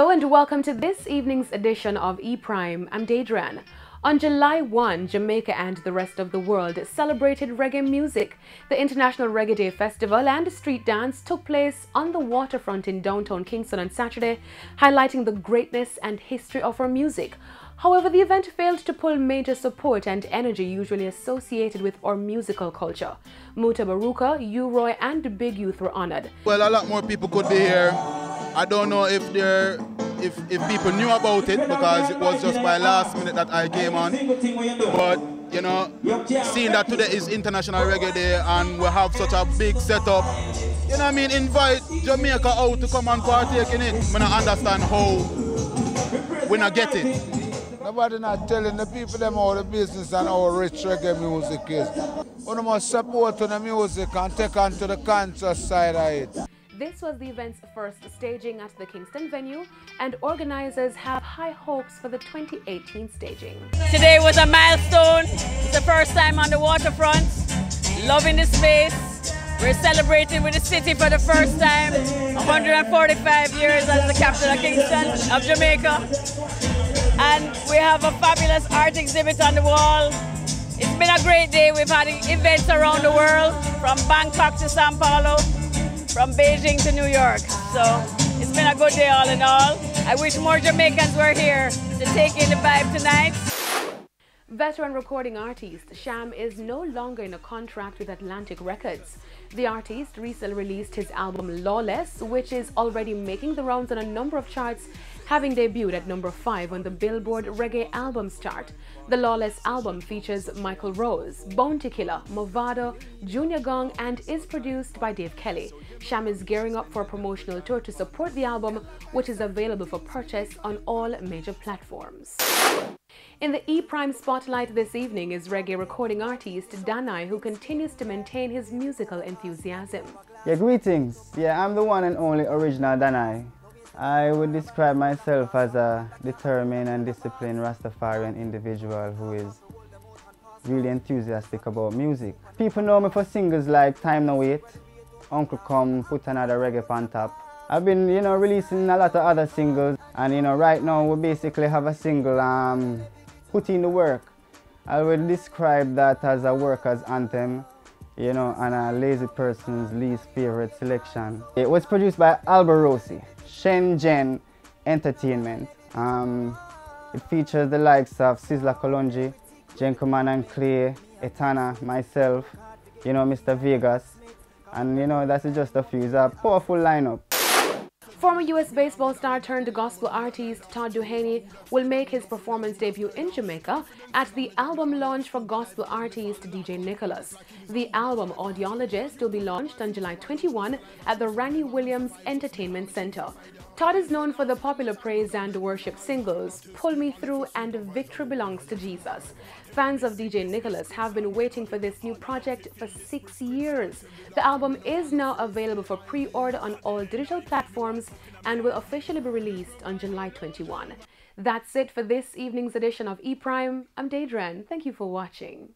Hello and welcome to this evening's edition of E-Prime. I'm Daedran. On July 1, Jamaica and the rest of the world celebrated reggae music. The International Reggae Day Festival and street dance took place on the waterfront in downtown Kingston on Saturday, highlighting the greatness and history of our music. However, the event failed to pull major support and energy usually associated with our musical culture. Muta Baruka, U-Roy and Big Youth were honored. Well, a lot more people could be here. I don't know if people knew about it because it was just by last minute that I came on. But, you know, seeing that today is International Reggae Day and we have such a big setup, you know what I mean, invite Jamaica out to come and partake in it. I don't understand how we not get it. Nobody not telling the people them how the business and how rich reggae music is. We must support the music and take on to the conscious side of it. This was the event's first staging at the Kingston venue, and organizers have high hopes for the 2018 staging. Today was a milestone. It's the first time on the waterfront. Loving the space. We're celebrating with the city for the first time. 145 years as the capital of Kingston, of Jamaica. And we have a fabulous art exhibit on the wall. It's been a great day. We've had events around the world, from Bangkok to Sao Paulo, from Beijing to New York. So it's been a good day all in all. I wish more Jamaicans were here to take in the vibe tonight. Veteran recording artist Sham is no longer in a contract with Atlantic Records. The artist recently released his album Lawless, which is already making the rounds on a number of charts, having debuted at number 5 on the Billboard Reggae Albums chart. The Lawless album features Michael Rose, Bounty Killer, Movado, Junior Gong, and is produced by Dave Kelly. Sham is gearing up for a promotional tour to support the album, which is available for purchase on all major platforms. In the E-Prime spotlight this evening is reggae recording artist Danai, who continues to maintain his musical enthusiasm. Yeah, greetings. Yeah, I'm the one and only original Danai. I would describe myself as a determined and disciplined Rastafarian individual who is really enthusiastic about music. People know me for singles like Time No Wait, Uncle Come, Put Another Reggae on Top. I've been, releasing a lot of other singles, and right now we basically have a single, Put In The Work. I would describe that as a worker's anthem, and a lazy person's least favorite selection. It was produced by Alberosi, Shenzhen Entertainment. It features the likes of Sizzla Kalonji, Jenkoman and Clay, Etana, myself, Mr. Vegas, and that's just a few. It's a powerful lineup. Former US baseball star turned gospel artist Todd Duhaney will make his performance debut in Jamaica at the album launch for gospel artist DJ Nicholas. The album Audiologist will be launched on July 21 at the Randy Williams Entertainment Center. Todd is known for the popular praise and worship singles Pull Me Through and Victory Belongs to Jesus. Fans of DJ Nicholas have been waiting for this new project for 6 years. The album is now available for pre-order on all digital platforms and will officially be released on July 21. That's it for this evening's edition of E-Prime. I'm Daedran. Thank you for watching.